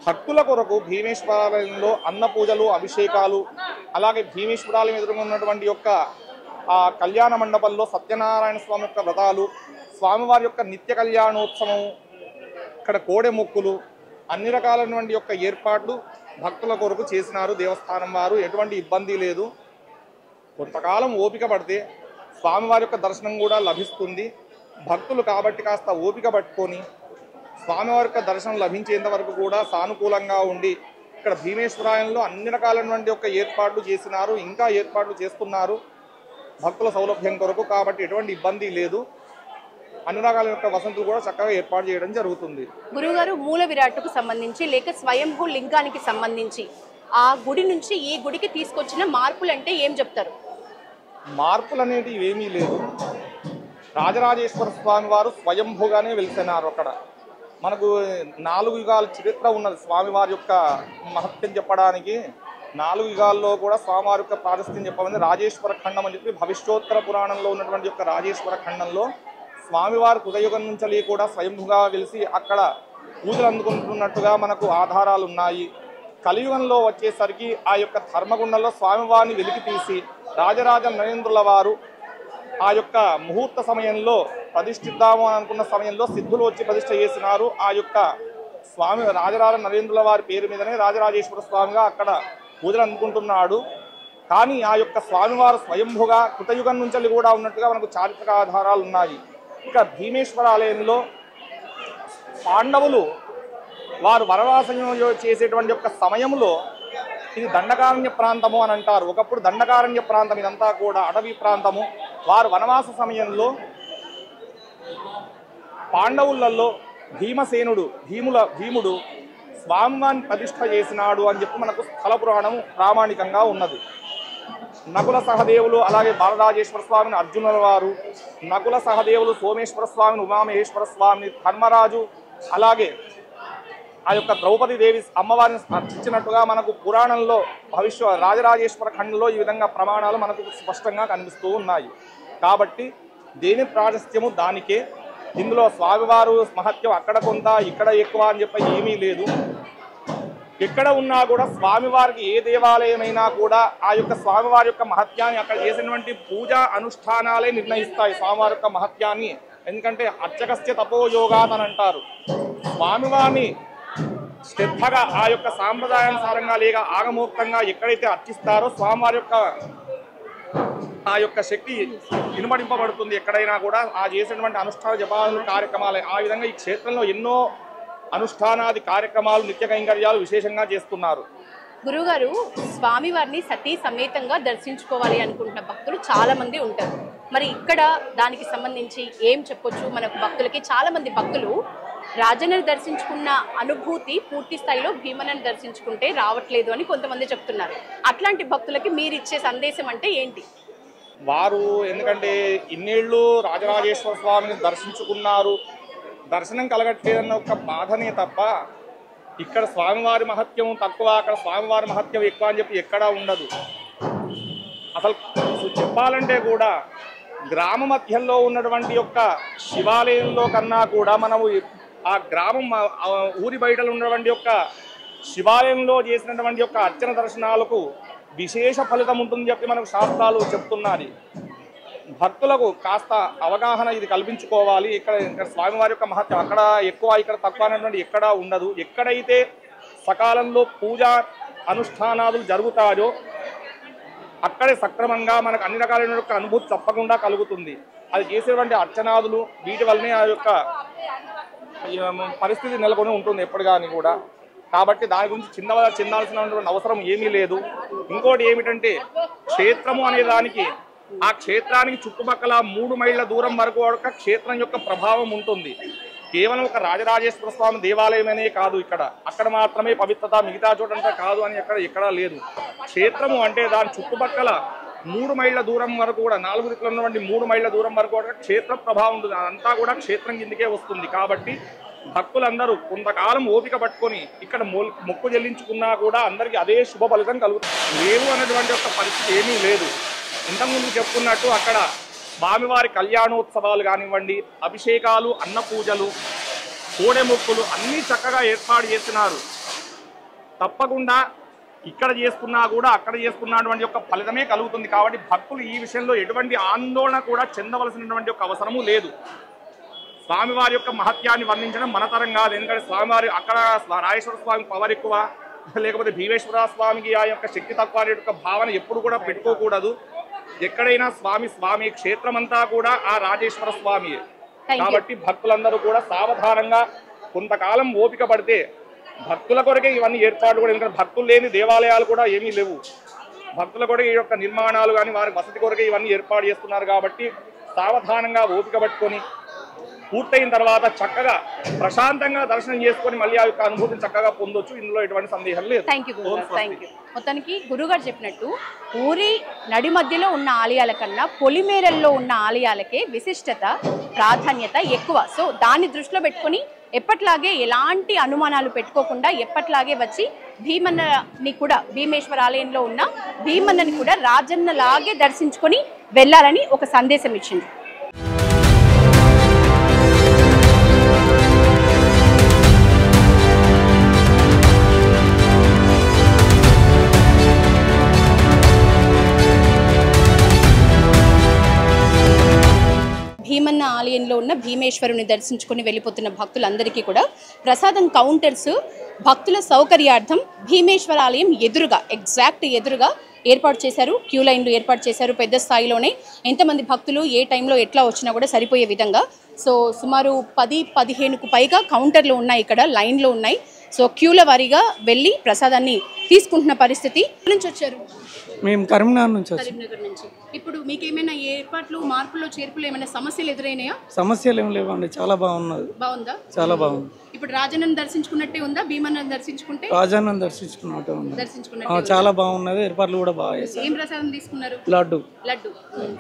భక్తుల కొరకు భీమేశ్వరాలయంలో అన్న పూజలు, అభిషేకాలు, అలాగే భీమేశ్వరాలయం ఎదురుగా ఉన్నటువంటి యొక్క ఆ కళ్యాణ మండపంలో సత్యనారాయణ స్వామి యొక్క వ్రతాలు, స్వామివారి యొక్క నిత్య కళ్యాణోత్సవం, ఇక్కడ కోడె మొక్కులు, అన్ని రకాలైనటువంటి యొక్క ఏర్పాట్లు భక్తుల కొరకు చేసినారు దేవస్థానం వారు. ఎటువంటి ఇబ్బంది లేదు. కొంతకాలం ఓపిక పడితే స్వామివారి యొక్క దర్శనం కూడా లభిస్తుంది. భక్తులు కాబట్టి కాస్త ఓపిక పట్టుకొని స్వామివారి యొక్క దర్శనం లభించేంత వరకు కూడా సానుకూలంగా ఉండి ఇక్కడ భీమేశ్వరాలయంలో అన్ని రకాలైనటువంటి యొక్క ఏర్పాట్లు చేసినారు, ఇంకా ఏర్పాట్లు చేస్తున్నారు భక్తుల సౌలభ్యం కొరకు. కాబట్టి ఎటువంటి ఇబ్బంది లేదు. అన్ని రకాల యొక్క వసతులు కూడా చక్కగా ఏర్పాటు చేయడం జరుగుతుంది. గురువుగారు, మూల విరాట్కు సంబంధించి లేక స్వయంభూ లింగానికి సంబంధించి ఆ గుడి నుంచి ఈ గుడికి తీసుకొచ్చిన మార్పులు అంటే ఏం చెప్తారు? మార్పులు అనేవి ఏమీ లేదు. రాజరాజేశ్వర స్వామి వారు స్వయంభూగానే వెలిసినారు. అక్కడ మనకు 4 యుగాల చరిత్ర ఉన్నది. స్వామివారి యొక్క మహత్యం చెప్పడానికి 4 యుగాల్లో కూడా స్వామివారి యొక్క ప్రాశస్త్యం చెప్పమంది రాజేశ్వర ఖండం అని చెప్పి భవిష్యోత్తర పురాణంలో ఉన్నటువంటి యొక్క రాజేశ్వర ఖండంలో స్వామివారి కృతయుగం నుంచి కూడా స్వయంభుగా వెలిసి అక్కడ పూజలు అందుకుంటున్నట్టుగా మనకు ఆధారాలు ఉన్నాయి. కలియుగంలో వచ్చేసరికి ఆ యొక్క ధర్మగుండంలో స్వామివారిని వెలికి తీసి రాజరాజ నరేంద్రుల వారు ఆ యొక్క ముహూర్త సమయంలో ప్రతిష్ఠిద్దాము అని అనుకున్న సమయంలో సిద్ధులు వచ్చి ప్రతిష్ఠ చేసినారు. ఆ యొక్క స్వామి రాజరాజ నరేంద్రుల వారి పేరు మీదనే రాజరాజేశ్వర స్వామిగా అక్కడ పూజలు అందుకుంటున్నాడు. కానీ ఆ యొక్క స్వామివారు స్వయంభుగా కృతయుగం నుంచి కూడా ఉన్నట్టుగా మనకు చారిత్రక ఆధారాలు ఉన్నాయి. ఇక భీమేశ్వర ఆలయంలో పాండవులు వారు వనవాసం చేసేటువంటి యొక్క సమయంలో ఇది దండకారణ్య ప్రాంతము అని అంటారు. ఒకప్పుడు దండకారణ్య ప్రాంతం, ఇదంతా కూడా అటవీ ప్రాంతము. వారు వనవాస సమయంలో పాండవులలో భీమసేనుడు భీముడు స్వామివారిని ప్రతిష్ఠ చేసినాడు అని చెప్పి మనకు స్థల పురాణం ప్రామాణికంగా ఉన్నది. నకుల సహదేవులు అలాగే బాలరాజేశ్వర స్వామిని అర్జునుల వారు, నకుల సహదేవులు సోమేశ్వర స్వామిని ఉమామహేశ్వర స్వామిని, ధర్మరాజు అలాగే ఆ యొక్క ద్రౌపది దేవి అమ్మవారిని అర్చించినట్టుగా మనకు పురాణంలో రాజరాజేశ్వర ఖండంలో ఈ విధంగా ప్రమాణాలు మనకు స్పష్టంగా కనిపిస్తూ ఉన్నాయి. కాబట్టి దేని ప్రాశస్త్యము దానికే. ఇందులో స్వామివారు మహత్యం అక్కడ కొంత ఇక్కడ ఎక్కువ అని చెప్పి ఏమీ లేదు. ఎక్కడ ఉన్నా కూడా స్వామివారికి ఏ దేవాలయమైనా కూడా ఆ యొక్క స్వామివారి యొక్క మహత్యాన్ని అక్కడ చేసినటువంటి పూజా అనుష్ఠానాలే నిర్ణయిస్తాయి స్వామివారి యొక్క మహత్యాన్ని. ఎందుకంటే అర్చకస్య తపోయోగాత్ అని అంటారు. స్వామివారిని శ్రద్ధగా ఆ యొక్క సాంప్రదాయానుసారంగా లేక ఆగమోక్తంగా ఎక్కడైతే అర్చిస్తారో స్వామివారి యొక్క ఆ యొక్క శక్తి ఇనుమడింపబడుతుంది. ఎక్కడైనా కూడా ఆ చేసినటువంటి అనుష్ఠాన జపాలు కార్యక్రమాలు ఆ విధంగా ఈ క్షేత్రంలో ఎన్నో అనుష్ఠానాది కార్యక్రమాలు నిత్య కైంకర్యాలు విశేషంగా చేస్తున్నారు. గురువుగారు, స్వామివారిని సతీ సమేతంగా దర్శించుకోవాలి అనుకుంటున్న భక్తులు చాలా మంది ఉంటారు. మరి ఇక్కడ దానికి సంబంధించి ఏం చెప్పొచ్చు? మనకు భక్తులకి చాలా మంది భక్తులు రాజన్నని దర్శించుకున్న అనుభూతి పూర్తి స్థాయిలో భీమన్నని దర్శించుకుంటే రావట్లేదు అని కొంతమంది చెప్తున్నారు. అట్లాంటి భక్తులకి మీరు ఇచ్చే సందేశం అంటే ఏంటి? వారు ఎందుకంటే ఇన్నేళ్ళు రాజరాజేశ్వర స్వామిని దర్శించుకున్నారు, దర్శనం కలగట్లేదన్న ఒక బాధనే తప్ప ఇక్కడ స్వామివారి మహత్యం తక్కువ, అక్కడ స్వామివారి మహత్యం ఎక్కువ అని చెప్పి ఎక్కడా ఉండదు. అసలు చెప్పాలంటే కూడా గ్రామ మధ్యంలో ఉన్నటువంటి యొక్క శివాలయంలో కన్నా కూడా మనము ఆ గ్రామం ఊరి బయటలో ఉన్నటువంటి యొక్క శివాలయంలో చేసినటువంటి యొక్క అర్చన దర్శనాలకు విశేష ఫలితం ఉంటుందని చెప్పి మనకు శాస్త్రాలు చెప్తున్నది. భక్తులకు కాస్త అవగాహన ఇది కల్పించుకోవాలి. ఇక్కడ స్వామివారి యొక్క మహత్యం అక్కడ ఎక్కువ ఇక్కడ తక్కువ అనేటువంటి ఎక్కడా ఉండదు. ఎక్కడైతే సకాలంలో పూజా అనుష్ఠానాలు జరుగుతాయో అక్కడే సక్రమంగా మనకు అన్ని రకాలైన యొక్క అనుభూతి తప్పకుండా కలుగుతుంది. అది చేసేటువంటి అర్చనాదులు వీటి వల్లనే ఆ యొక్క పరిస్థితి నెలకొని ఉంటుంది ఎప్పుడు కానీ కూడా. కాబట్టి దాని గురించి చెందాల్సినటువంటి అవసరం ఏమీ లేదు. ఇంకోటి ఏమిటంటే క్షేత్రము అనే దానికి ఆ క్షేత్రానికి చుట్టుపక్కల 3 మైళ్ళ దూరం వరకు ఒక క్షేత్రం యొక్క ప్రభావం ఉంటుంది. కేవలం ఒక రాజరాజేశ్వర స్వామి దేవాలయమనే కాదు, అక్కడ మాత్రమే పవిత్రత, మిగతా చోటంతా కాదు అని ఎక్కడా లేదు. క్షేత్రము అంటే దాని చుట్టుపక్కల 3 మైళ్ళ దూరం వరకు కూడా 4 దిక్కులు ఉన్నటువంటి 3 మైళ్ళ దూరం వరకు కూడా క్షేత్ర ప్రభావం ఉంటుంది. అదంతా కూడా క్షేత్రం కిందకే వస్తుంది. కాబట్టి భక్తులందరూ కొంతకాలం ఓపిక పట్టుకొని ఇక్కడ మొక్కు చెల్లించుకున్నా కూడా అందరికీ అదే శుభ ఫలితం కలుగుతుంది. లేవు అన్నటువంటి ఒక పరిస్థితి ఏమీ లేదు. ఇంతకుముందు చెప్పుకున్నట్టు అక్కడ స్వామివారి కళ్యాణోత్సవాలు కానివ్వండి, అభిషేకాలు, అన్న పూజలు, కోడెమొక్కులు అన్నీ చక్కగా ఏర్పాటు చేస్తున్నారు. తప్పకుండా ఇక్కడ చేసుకున్నా కూడా అక్కడ చేసుకున్నటువంటి యొక్క ఫలితమే కలుగుతుంది. కాబట్టి భక్తులు ఈ విషయంలో ఎటువంటి ఆందోళన కూడా చెందవలసినటువంటి ఒక అవసరము లేదు. స్వామివారి యొక్క మహత్యాన్ని వర్ణించడం మన తరం కాదు. ఎందుకంటే స్వామివారి అక్కడ రాజేశ్వర స్వామి పవర్ ఎక్కువ, లేకపోతే భీమేశ్వర స్వామికి ఆ యొక్క శక్తి తక్కువ అనే యొక్క భావన ఎప్పుడు కూడా పెట్టుకోకూడదు. ఎక్కడైనా స్వామి క్షేత్రం అంతా కూడా ఆ రాజేశ్వర స్వామి. కాబట్టి భక్తులందరూ కూడా సావధానంగా కొంతకాలం ఓపిక పడితే భక్తుల కొరకే ఇవన్నీ ఏర్పాట్లు కూడా, ఎందుకంటే భక్తులు లేని దేవాలయాలు కూడా ఏమీ లేవు. భక్తుల కొరకే ఈ యొక్క నిర్మాణాలు కానీ వారి వసతి కొరకే ఇవన్నీ ఏర్పాటు చేస్తున్నారు. కాబట్టి సావధానంగా ఓపిక పట్టుకొని పూర్తయిన తర్వాత చక్కగా ప్రశాంతంగా దర్శనం చేసుకొని మళ్ళీ ఆ యొక్క అనుభూతిని చక్కగా పొందొచ్చు. ఇందులో ఎటువంటి సందేహం లేదు. Thank you. మొత్తానికి గురుగారు చెప్పినట్టు ఊరి నడి మధ్యలో ఉన్న ఆలయాల కన్నా పొలిమేరల్లో ఉన్న ఆలయాలకే విశిష్టత ప్రాధాన్యత ఎక్కువ. సో దాన్ని దృష్టిలో పెట్టుకొని ఎప్పట్లాగే ఎలాంటి అనుమానాలు పెట్టుకోకుండా ఎప్పట్లాగే వచ్చి భీమన్నని కూడా భీమేశ్వర ఆలయంలో ఉన్న భీమన్నని కూడా రాజన్నలాగే దర్శించుకొని వెళ్ళాలని ఒక సందేశం ఇచ్చింది. భీమన్న ఆలయంలో ఉన్న భీమేశ్వరుని దర్శించుకొని వెళ్ళిపోతున్న భక్తులందరికీ కూడా ప్రసాదం కౌంటర్స్ భక్తుల సౌకర్యార్థం భీమేశ్వర ఆలయం ఎదురుగా ఎగ్జాక్ట్ ఎదురుగా ఏర్పాటు చేశారు. క్యూ లైన్లు ఏర్పాటు చేశారు పెద్ద స్థాయిలోనే. ఎంతమంది భక్తులు ఏ టైంలో ఎట్లా వచ్చినా కూడా సరిపోయే విధంగా. సో సుమారు 10-15కు పైగా కౌంటర్లు ఉన్నాయి, ఇక్కడ లైన్లు ఉన్నాయి. సో క్యూల వారీగా వెళ్ళి ప్రసాదాన్ని తీసుకుంటున్న పరిస్థితి. నుంచి వచ్చారు మేము కరీంనగర్ నుంచి. కరీంనగర్ నుంచి. ఇప్పుడు మీకు ఏమైనా ఏర్పాట్లు మార్పులు చేర్పులు ఏమైనా సమస్యలు ఎదురైనాయా? సమస్యలు ఏం లేవండి, చాలా బాగున్నది. బాగుందా? చాలా బాగుంది. ఇప్పుడు రాజన్నను దర్శించుకున్నట్టే ఉందా? భీమన్నను దర్శించుకుంటే రాజన్నను దర్శించుకున్నట్టే ఉంది. చాలా బాగున్నది, ఏర్పాట్లు కూడా బాగా చేశారు. ఏం ప్రసాదం తీసుకున్నారు? లడ్డు.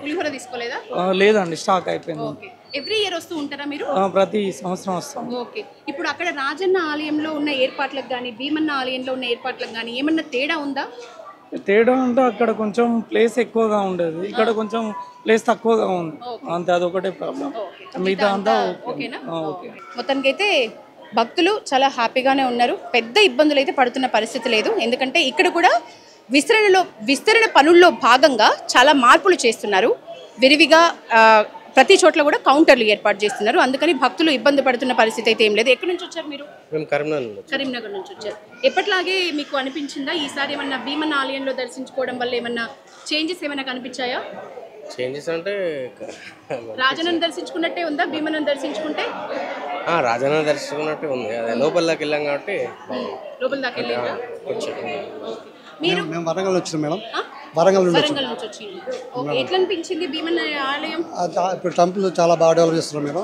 పులిహోర తీసుకోలేదా? లేదండి, స్టాక్ అయిపోయింది. ఎవ్రీ ఇయర్ వస్తూ ఉంటారా మీరు? ప్రతి సంవత్సరం వస్తాం. ఓకే. ఇప్పుడు అక్కడ రాజన్న ఆలయంలో ఉన్న ఏర్పాట్లకు కానీ భీమన్న ఆలయంలో ఉన్న ఏర్పాట్లకు కానీ ఏమన్నా తేడా ఉందా? తేడా అంటే అక్కడ కొంచెం ప్లేస్ ఎక్కువగా ఉండేది, ఇక్కడ కొంచెం ప్లేస్ తక్కువగా ఉంది అంతే, అదొకటే ప్రాబ్లం. మిగతా అంతా ఓకే. మొత్తానికైతే భక్తులు చాలా హ్యాపీగానే ఉన్నారు. పెద్ద ఇబ్బందులు అయితే పడుతున్న పరిస్థితి లేదు. ఎందుకంటే ఇక్కడ కూడా విస్తరణ పనుల్లో భాగంగా చాలా మార్పులు చేస్తున్నారు. విరివిగా ప్రతి చోట్ల కూడా కౌంటర్లు ఏర్పాటు చేస్తున్నారు. అందుకని భక్తులు ఇబ్బంది పడుతున్న పరిస్థితి అయితే ఏం లేదు. ఎక్కడి నుంచి వచ్చారు మీరు? కరీంనగర్ నుంచి వచ్చారు. ఎప్పటిలాగే మీకు అనిపించిందా ఈసారి ఏమన్నా భీమన్న ఆలయంలో దర్శించుకోవడం వల్ల ఏమన్నా చేంజెస్ ఏమైనా కనిపించాయా? చేంజెస్ అంటే రాజన్నను దర్శించుకున్నట్టే ఉందా? భీమన్నను దర్శించుకుంటే రాజన్న దర్శించుకున్నట్టే ఉంది. అదే లోపలికి వెళ్ళాం కాబట్టి లోపల దాకా వెళ్ళారా? మీరు మేము వరంగల్ వచ్చినాం మేడం. వరంగల్ నుంచి వచ్చింది. ఓకే. ఎట్లా అనిపించింది భీమన్న ఆలయం? ఇప్పుడు టెంపుల్ చాలా బాగా డెవలప్ చేస్తున్నారు మేడం.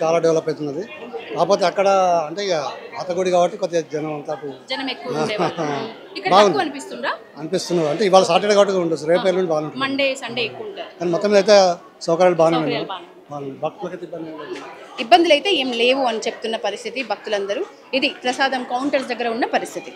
చాలా డెవలప్ అవుతున్నది. కాకపోతే అక్కడ అంటే ఇక పాతగుడి కాబట్టి కొద్దిగా జనం అంతా అనిపిస్తున్నారు. అంటే ఇవాళ సాటర్డే కాబట్టి ఉండొచ్చు, రేపు ఎల్లుండి బాగుంటుంది, మండే సండే ఎక్కువ ఉంటారు. కానీ మొత్తం అయితే సౌకర్యాలు బాగానే ఉన్నాయి. భక్తులకైతే ఇబ్బందులు అయితే ఏం లేవు అని చెప్తున్న పరిస్థితి భక్తులందరూ. ఇది ప్రసాదం కౌంటర్స్ దగ్గర ఉన్న పరిస్థితి.